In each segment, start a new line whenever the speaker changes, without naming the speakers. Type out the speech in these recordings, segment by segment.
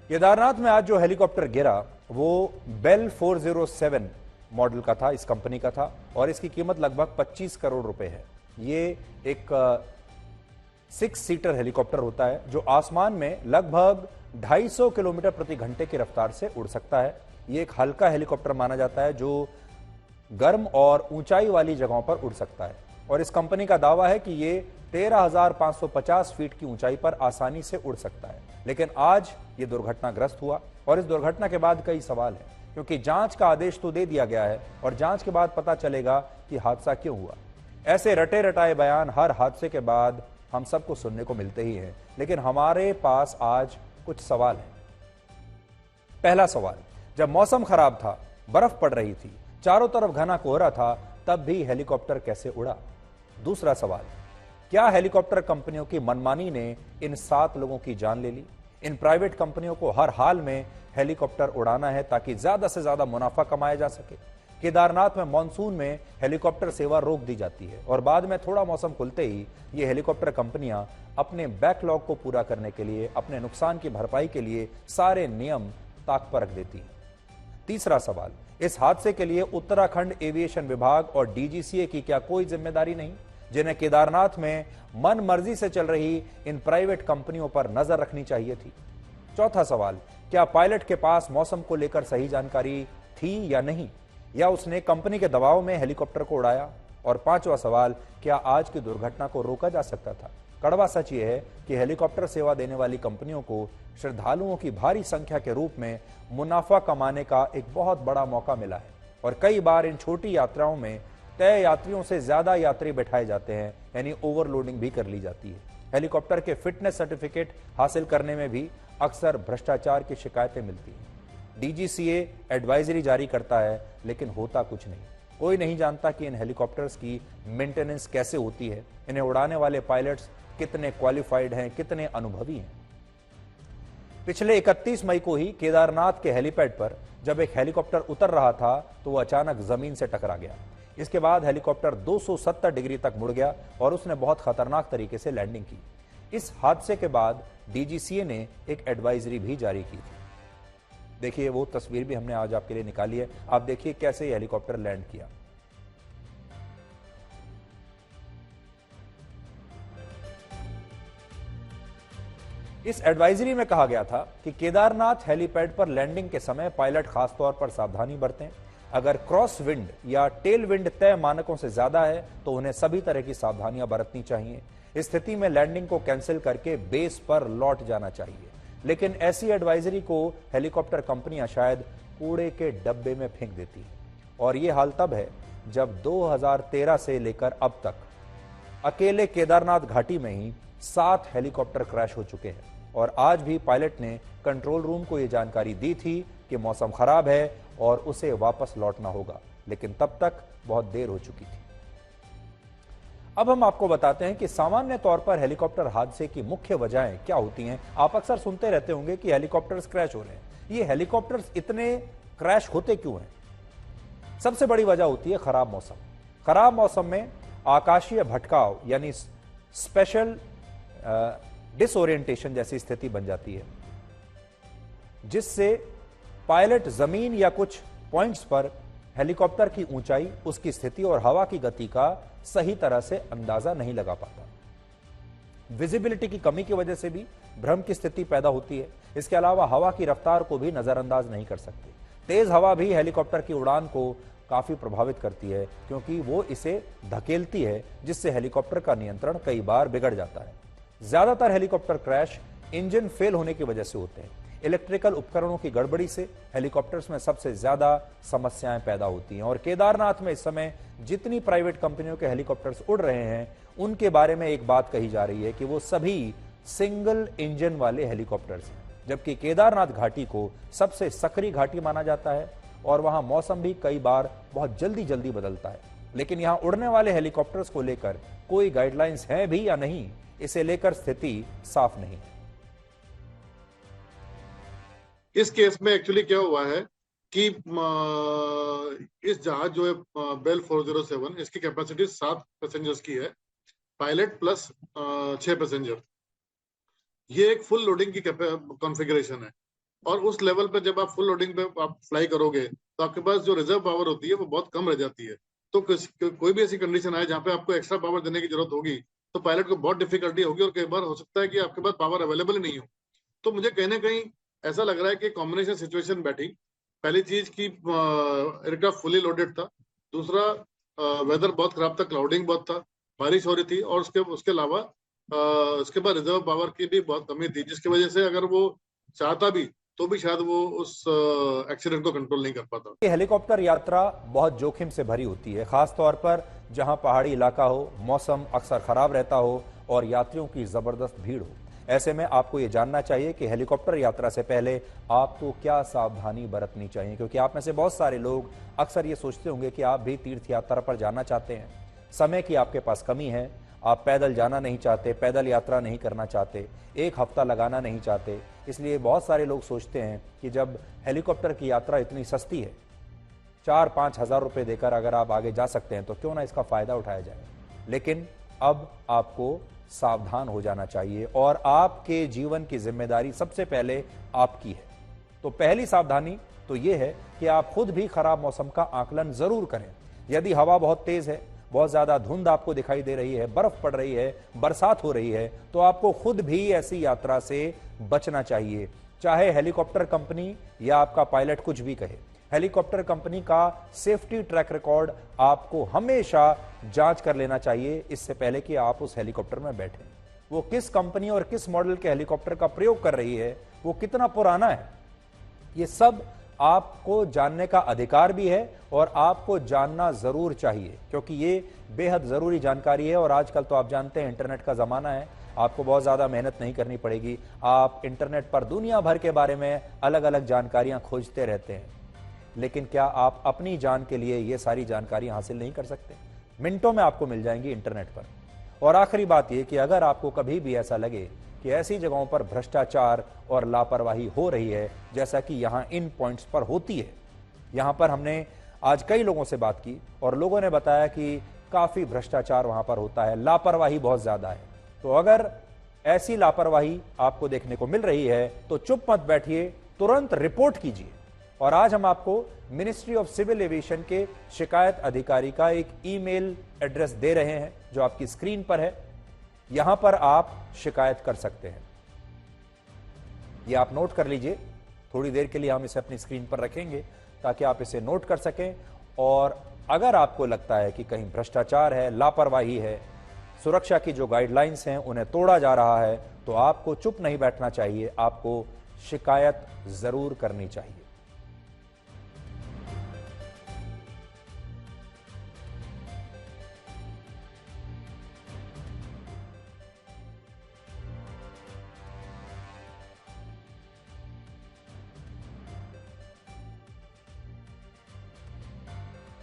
केदारनाथ में आज जो हेलीकॉप्टर गिरा वो बेल 407 मॉडल का था, इस कंपनी का था, और इसकी कीमत लगभग 25 करोड़ रुपए है। ये एक 6 सीटर हेलीकॉप्टर होता है जो आसमान में लगभग 250 किलोमीटर प्रति घंटे की रफ्तार से उड़ सकता है। ये एक हल्का हेलीकॉप्टर माना जाता है जो गर्म और ऊंचाई वाली जगहों पर उड़ सकता है, और इस कंपनी का दावा है कि ये 13,550 फीट की ऊंचाई पर आसानी से उड़ सकता है। लेकिन आज ये दुर्घटनाग्रस्त हुआ, और इस दुर्घटना के बाद कई सवाल हैं, क्योंकि जांच का आदेश तो दे दिया गया है और जांच के बाद पता चलेगा कि हादसा क्यों हुआ। ऐसे रटे रटाए बयान हर हादसे के बाद हम सबको सुनने को मिलते ही हैं, लेकिन हमारे पास आज कुछ सवाल हैं। पहला सवाल, जब मौसम खराब था, बर्फ पड़ रही थी, चारों तरफ घना कोहरा था, तब भी हेलीकॉप्टर कैसे उड़ा? दूसरा सवाल, क्या हेलीकॉप्टर कंपनियों की मनमानी ने इन 7 लोगों की जान ले ली? इन प्राइवेट कंपनियों को हर हाल में हेलीकॉप्टर उड़ाना है ताकि ज्यादा से ज्यादा मुनाफा कमाया जा सके। केदारनाथ में मानसून में हेलीकॉप्टर सेवा रोक दी जाती है और बाद में थोड़ा मौसम खुलते ही ये हेलीकॉप्टर कंपनियां अपने बैकलॉग को पूरा करने के लिए, अपने नुकसान की भरपाई के लिए सारे नियम ताक पर रख देती हैं। तीसरा सवाल, इस हादसे के लिए उत्तराखंड एविएशन विभाग और डीजीसीए की क्या कोई जिम्मेदारी नहीं, जिन्हें केदारनाथ में मन मर्जी से चल रही इन प्राइवेट कंपनियों पर नजर रखनी चाहिए थी? चौथा सवाल, क्या पायलट के पास मौसम को लेकर सही जानकारी थी या नहीं, या उसने कंपनी के दबाव में हेलीकॉप्टर को उड़ाया? और पांचवा सवाल, क्या आज की दुर्घटना को रोका जा सकता था? कड़वा सच यह है कि हेलीकॉप्टर सेवा देने वाली कंपनियों को श्रद्धालुओं की भारी संख्या के रूप में मुनाफा कमाने का एक बहुत बड़ा मौका मिला है, और कई बार इन छोटी यात्राओं में तय यात्रियों से ज्यादा यात्री बैठाए जाते हैं, यानी ओवरलोडिंग भी कर ली जाती है। हेलीकॉप्टर के फिटनेस सर्टिफिकेट हासिल करने में भी अक्सर भ्रष्टाचार की शिकायतें मिलती हैं। डीजीसीए एडवाइजरी जारी करता है, लेकिन होता कुछ नहीं। कोई नहीं जानता कि इन हेलीकॉप्टर्स की मेंटेनेंस कैसे होती है, इन्हें उड़ाने वाले पायलट्स कितने क्वालिफाइड हैं, कितने अनुभवी हैं। पिछले 31 मई को ही केदारनाथ के हेलीपैड पर जब एक हेलीकॉप्टर उतर रहा था तो वह अचानक जमीन से टकरा गया। इसके बाद हेलीकॉप्टर 270 डिग्री तक मुड़ गया और उसने बहुत खतरनाक तरीके से लैंडिंग की। इस हादसे के बाद डीजीसीए ने एक एडवाइजरी भी जारी की थी। देखिए, वो तस्वीर भी हमने आज आपके लिए निकाली है। आप देखिए कैसे ये हेलीकॉप्टर लैंड किया। इस एडवाइजरी में कहा गया था कि केदारनाथ हेलीपैड पर लैंडिंग के समय पायलट खासतौर पर सावधानी बरतें। अगर क्रॉस विंड या टेल विंड तय मानकों से ज्यादा है तो उन्हें सभी तरह की सावधानियां बरतनी चाहिए। इस स्थिति में लैंडिंग को कैंसिल करके बेस पर लौट जाना चाहिए। लेकिन ऐसी एडवाइजरी को हेलीकॉप्टर कंपनियां शायद कूड़े के डब्बे में फेंक देती हैं, और यह हाल तब है जब 2013 से लेकर अब तक अकेले केदारनाथ घाटी में ही 7 हेलीकॉप्टर क्रैश हो चुके हैं, और आज भी पायलट ने कंट्रोल रूम को यह जानकारी दी थी कि मौसम खराब है और उसे वापस लौटना होगा, लेकिन तब तक बहुत देर हो चुकी थी। अब हम आपको बताते हैं कि सामान्य तौर पर हेलीकॉप्टर हादसे की मुख्य वजहें क्या होती हैं। आप अक्सर सुनते रहते होंगे कि हेलीकॉप्टर्स क्रैश हो रहे हैं। ये हेलीकॉप्टर्स इतने क्रैश होते क्यों हैं? सबसे बड़ी वजह होती है खराब मौसम। खराब मौसम में आकाशीय भटकाव यानी स्पेशल डिसओरिएंटेशन जैसी स्थिति बन जाती है, जिससे पायलट जमीन या कुछ पॉइंट्स पर हेलीकॉप्टर की ऊंचाई, उसकी स्थिति और हवा की गति का सही तरह से अंदाजा नहीं लगा पाता। विजिबिलिटी की कमी की वजह से भी भ्रम की स्थिति पैदा होती है। इसके अलावा हवा की रफ्तार को भी नजरअंदाज नहीं कर सकते। तेज हवा भी हेलीकॉप्टर की उड़ान को काफी प्रभावित करती है, क्योंकि वो इसे धकेलती है, जिससे हेलीकॉप्टर का नियंत्रण कई बार बिगड़ जाता है। ज्यादातर हेलीकॉप्टर क्रैश इंजन फेल होने की वजह से होते हैं। इलेक्ट्रिकल उपकरणों की गड़बड़ी से हेलीकॉप्टर्स में सबसे ज्यादा समस्याएं पैदा होती हैं, और केदारनाथ में इस समय जितनी प्राइवेट कंपनियों के हेलीकॉप्टर्स उड़ रहे हैं उनके बारे में एक बात कही जा रही है कि वो सभी सिंगल इंजन वाले हेलीकॉप्टर्स हैं, जबकि केदारनाथ घाटी को सबसे सकरी घाटी माना जाता है और वहां मौसम भी कई बार बहुत जल्दी जल्दी बदलता है। लेकिन यहां उड़ने वाले हेलीकॉप्टर्स को लेकर कोई गाइडलाइंस है भी या नहीं, इसे लेकर स्थिति साफ नहीं है।
इस केस में एक्चुअली क्या हुआ है कि इस जहाज जो है बेल 407, इसकी कैपेसिटी 7 पैसेंजर्स की है, पायलट प्लस 6 पैसेंजर। ये एक फुल लोडिंग की कॉन्फ़िगरेशन है। और उस लेवल पे जब आप फुल लोडिंग पे आप फ्लाई करोगे तो आपके पास जो रिजर्व पावर होती है वो बहुत कम रह जाती है। तो कोई भी ऐसी कंडीशन आए जहाँ पे आपको एक्स्ट्रा पावर देने की जरूरत होगी तो पायलट को बहुत डिफिकल्टी होगी, और कई बार हो सकता है कि आपके पास पावर अवेलेबल ही नहीं हो। तो मुझे कहीं ना कहीं ऐसा लग रहा है कि कॉम्बिनेशन सिचुएशन बैठी। पहली चीज की एयरक्राफ्ट फुली लोडेड था, दूसरा वेदर बहुत खराब था, क्लाउडिंग बहुत था, बारिश हो रही थी, और उसके अलावा उसके बाद रिजर्व पावर की भी बहुत कमी थी, जिसकी वजह से अगर वो चाहता भी तो भी शायद वो उस एक्सीडेंट को कंट्रोल नहीं कर पाता।
ये हेलीकॉप्टर यात्रा बहुत जोखिम से भरी होती है, खास तौर पर जहां पहाड़ी इलाका हो, मौसम अक्सर खराब रहता हो और यात्रियों की जबरदस्त भीड़ हो। ऐसे में आपको ये जानना चाहिए कि हेलीकॉप्टर यात्रा से पहले आपको क्या सावधानी बरतनी चाहिए, क्योंकि आप में से बहुत सारे लोग अक्सर ये सोचते होंगे कि आप भी तीर्थ यात्रा पर जाना चाहते हैं, समय की आपके पास कमी है, आप पैदल जाना नहीं चाहते, पैदल यात्रा नहीं करना चाहते, एक हफ्ता लगाना नहीं चाहते। इसलिए बहुत सारे लोग सोचते हैं कि जब हेलीकॉप्टर की यात्रा इतनी सस्ती है, 4-5 हज़ार रुपये देकर अगर आप आगे जा सकते हैं तो क्यों ना इसका फायदा उठाया जाए। लेकिन अब आपको सावधान हो जाना चाहिए और आपके जीवन की जिम्मेदारी सबसे पहले आपकी है। तो पहली सावधानी तो यह है कि आप खुद भी खराब मौसम का आकलन जरूर करें। यदि हवा बहुत तेज है, बहुत ज्यादा धुंध आपको दिखाई दे रही है, बर्फ पड़ रही है, बरसात हो रही है, तो आपको खुद भी ऐसी यात्रा से बचना चाहिए, चाहे हेलीकॉप्टर कंपनी या आपका पायलट कुछ भी कहे। हेलीकॉप्टर कंपनी का सेफ्टी ट्रैक रिकॉर्ड आपको हमेशा जांच कर लेना चाहिए इससे पहले कि आप उस हेलीकॉप्टर में बैठें। वो किस कंपनी और किस मॉडल के हेलीकॉप्टर का प्रयोग कर रही है, वो कितना पुराना है, ये सब आपको जानने का अधिकार भी है और आपको जानना जरूर चाहिए, क्योंकि ये बेहद जरूरी जानकारी है। और आजकल तो आप जानते हैं इंटरनेट का जमाना है, आपको बहुत ज्यादा मेहनत नहीं करनी पड़ेगी, आप इंटरनेट पर दुनिया भर के बारे में अलग अलग जानकारियां खोजते रहते हैं। लेकिन क्या आप अपनी जान के लिए ये सारी जानकारी हासिल नहीं कर सकते? मिनटों में आपको मिल जाएंगी इंटरनेट पर। और आखिरी बात यह कि अगर आपको कभी भी ऐसा लगे कि ऐसी जगहों पर भ्रष्टाचार और लापरवाही हो रही है जैसा कि यहां इन पॉइंट्स पर होती है, यहां पर हमने आज कई लोगों से बात की और लोगों ने बताया कि काफी भ्रष्टाचार वहां पर होता है, लापरवाही बहुत ज्यादा है। तो अगर ऐसी लापरवाही आपको देखने को मिल रही है तो चुप मत बैठिए, तुरंत रिपोर्ट कीजिए। और आज हम आपको मिनिस्ट्री ऑफ सिविल एविएशन के शिकायत अधिकारी का एक ईमेल एड्रेस दे रहे हैं जो आपकी स्क्रीन पर है। यहां पर आप शिकायत कर सकते हैं, ये आप नोट कर लीजिए। थोड़ी देर के लिए हम इसे अपनी स्क्रीन पर रखेंगे ताकि आप इसे नोट कर सकें। और अगर आपको लगता है कि कहीं भ्रष्टाचार है, लापरवाही है, सुरक्षा की जो गाइडलाइंस हैं उन्हें तोड़ा जा रहा है, तो आपको चुप नहीं बैठना चाहिए, आपको शिकायत जरूर करनी चाहिए।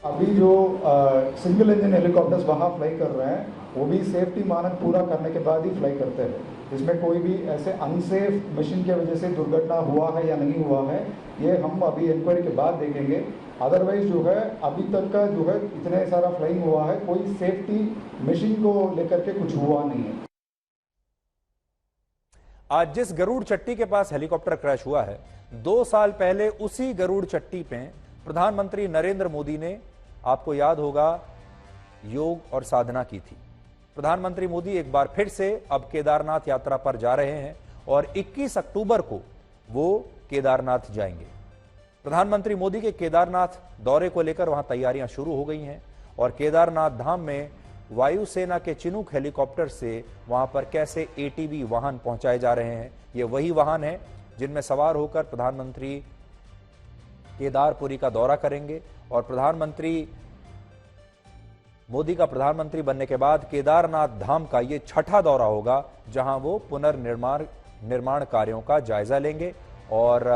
अभी जो सिंगल इंजन हेलीकॉप्टर्स वहाँ फ्लाई कर रहे हैं वो भी सेफ्टी मानक पूरा करने के बाद ही फ्लाई करते हैं। इसमें कोई भी ऐसे अनसेफ मशीन की वजह से दुर्घटना हुआ है या नहीं हुआ है, ये हम अभी इंक्वायरी के बाद देखेंगे। अदरवाइज जो है अभी तक का जो है इतने सारा फ्लाइंग हुआ है, कोई सेफ्टी मशीन को लेकर के कुछ हुआ नहीं है।
आज जिस गरुड़ चट्टी के पास हेलीकॉप्टर क्रैश हुआ है, 2 साल पहले उसी गरुड़ चट्टी पे प्रधानमंत्री नरेंद्र मोदी ने, आपको याद होगा, योग और साधना की थी। प्रधानमंत्री मोदी एक बार फिर से अब केदारनाथ यात्रा पर जा रहे हैं और 21 अक्टूबर को वो केदारनाथ जाएंगे। प्रधानमंत्री मोदी के केदारनाथ दौरे को लेकर वहां तैयारियां शुरू हो गई हैं और केदारनाथ धाम में वायुसेना के चिनूक हेलीकॉप्टर से वहां पर कैसे एटीवी वाहन पहुंचाए जा रहे हैं। ये वही वाहन है जिनमें सवार होकर प्रधानमंत्री केदारपुरी का दौरा करेंगे और प्रधानमंत्री मोदी का प्रधानमंत्री बनने के बाद केदारनाथ धाम का ये 6ठा दौरा होगा जहां वो पुनर्निर्माण कार्यों का जायजा लेंगे। और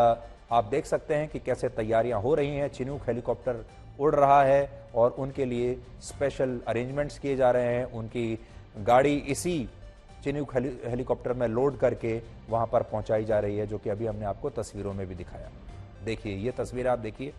आप देख सकते हैं कि कैसे तैयारियां हो रही हैं। चिनूक हेलीकॉप्टर उड़ रहा है और उनके लिए स्पेशल अरेंजमेंट्स किए जा रहे हैं। उनकी गाड़ी इसी चिनूक हेलीकॉप्टर में लोड करके वहां पर पहुंचाई जा रही है, जो कि अभी हमने आपको तस्वीरों में भी दिखाया। देखिए, ये तस्वीर आप देखिए।